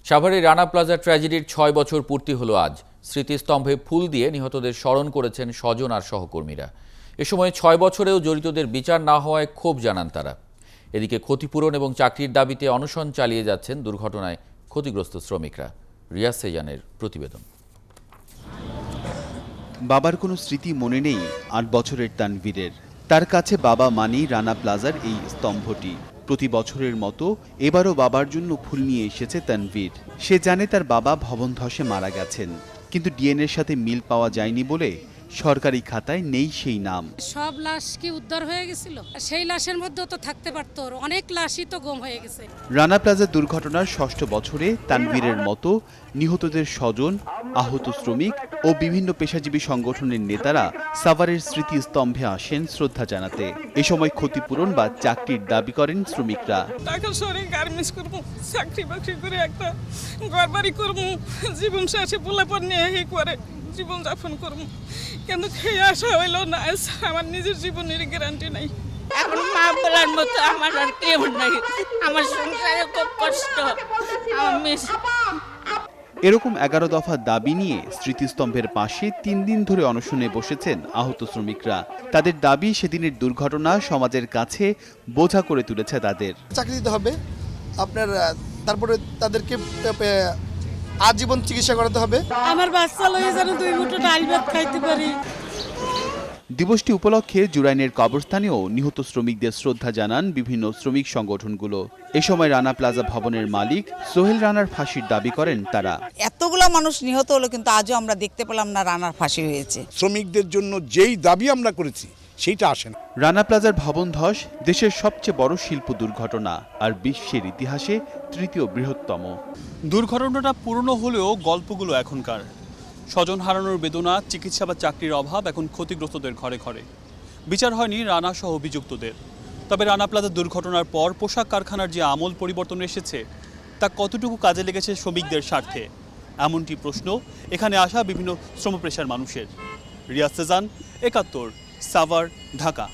সাভারের রানা প্লাজা ট্র্যাজেডির ৬ বছর পূর্তি হলো আজ। স্মৃতিস্তম্ভে ফুল দিয়ে নিহতদের স্মরণ করেছেন স্বজন আর সহকর্মীরা। এ সময় ৬ বছরেও জড়িতদের বিচার না হওয়ায় ক্ষোভ জানান তারা। এদিকে ক্ষতিপূরণ এবং চাকরির দাবিতে অনশন চালিয়ে যাচ্ছেন দুর্ঘটনায় ক্ষতিগ্রস্ত শ্রমিকরা। রিয়াজ সেজানের প্রতিবেদন। বাবার কোনো স্মৃতি মনে নেই ৮ বছরের তানভীরের। তার কাছে বাবা মানেই রানা প্লাজার এই স্তম্ভটি। প্রতি বছরের মতো এবারও বাবার জন্য ফুল নিয়ে এসেছে তানভীর। সে জানে তার বাবা ভবন ধসে মারা গেছেন, কিন্তু ডিএনএর সাথে মিল পাওয়া যায়নি বলে সরকারি খাতায় নেই সেই নাম। সব লাশ কি উদ্ধার হয়ে গেছিল? সেই লাশের মধ্যেও তো থাকতে পারতো, অনেক লাশই তো গুম হয়ে গেছে। রানা প্লাজা দুর্ঘটনার ৬ষ্ঠ বছরে তানভীরের মতো নিহতদের স্বজন, আহত শ্রমিক ও বিভিন্ন পেশাজীবী সংগঠনের নেতারা সাভারের স্মৃতিস্তম্ভে আসেন শ্রদ্ধা জানাতে। এ সময় ক্ষতিপূরণ বা চাকরির দাবি করেন শ্রমিকরা। টাকা সরে গার্মেন্টস করবো, চাকরি বাকরি করে একটা ঘর বাড়ি করবো, জীবন শেষে পোলাপন নিয়ে করে জীবন যাপন করবো, কিন্তু খেয়ে আসা হইলো না। আমার নিজের জীবনের গ্যারান্টি নাই। এখন মা বলার মতো আমার আর কেউ নাই। আমার সংসারে খুব কষ্ট। এরকম ১১ দফা দাবি নিয়ে স্মৃতিস্তম্ভের পাশে ৩ দিন ধরে অনশনে বসেছেন আহত শ্রমিকরা। তাদের দাবি সেদিনের দুর্ঘটনা সমাজের কাছে বোঝা করে তুলেছে তাদের। চাকরি দিতে হবে আপনার, তারপরে তাদেরকে আজীবন চিকিৎসা করাতে হবে। আমার বাচ্চা লয়ে যেন 2 মুঠো ডাল ভাত খাইতে পারি। দিবসটি উপলক্ষে জুরাইনের কবরস্থানেও নিহত শ্রমিকদের শ্রদ্ধা জানান বিভিন্ন শ্রমিক সংগঠনগুলো। এ সময় রানা প্লাজা ভবনের মালিক সোহেল রানার ফাঁসির দাবি করেন তারা। এতগুলো মানুষ নিহত হলো, কিন্তু আজও আমরা দেখতে পেলাম না রানার ফাঁসি হয়েছে। শ্রমিকদের জন্য যেই দাবি আমরা করেছি সেইটা আসে না। রানা প্লাজার ভবন ধস দেশের সবচেয়ে বড় শিল্প দুর্ঘটনা আর বিশ্বের ইতিহাসে ৩য় বৃহত্তম। দুর্ঘটনাটা পুরনো হলেও গল্পগুলো এখনকার। স্বজন হারানোর বেদনা, চিকিৎসা বা চাকরির অভাব এখন ক্ষতিগ্রস্তদের ঘরে ঘরে। বিচার হয়নি রানা সহ অভিযুক্তদের। তবে রানা প্লাজা দুর্ঘটনার পর পোশাক কারখানার যে আমূল পরিবর্তন এসেছে তা কতটুকু কাজে লেগেছে শ্রমিকদের স্বার্থে, এমনটি প্রশ্ন এখানে আসা বিভিন্ন শ্রমপেশার মানুষের। রিয়াজ সেজান, ৭১, সাভার, ঢাকা।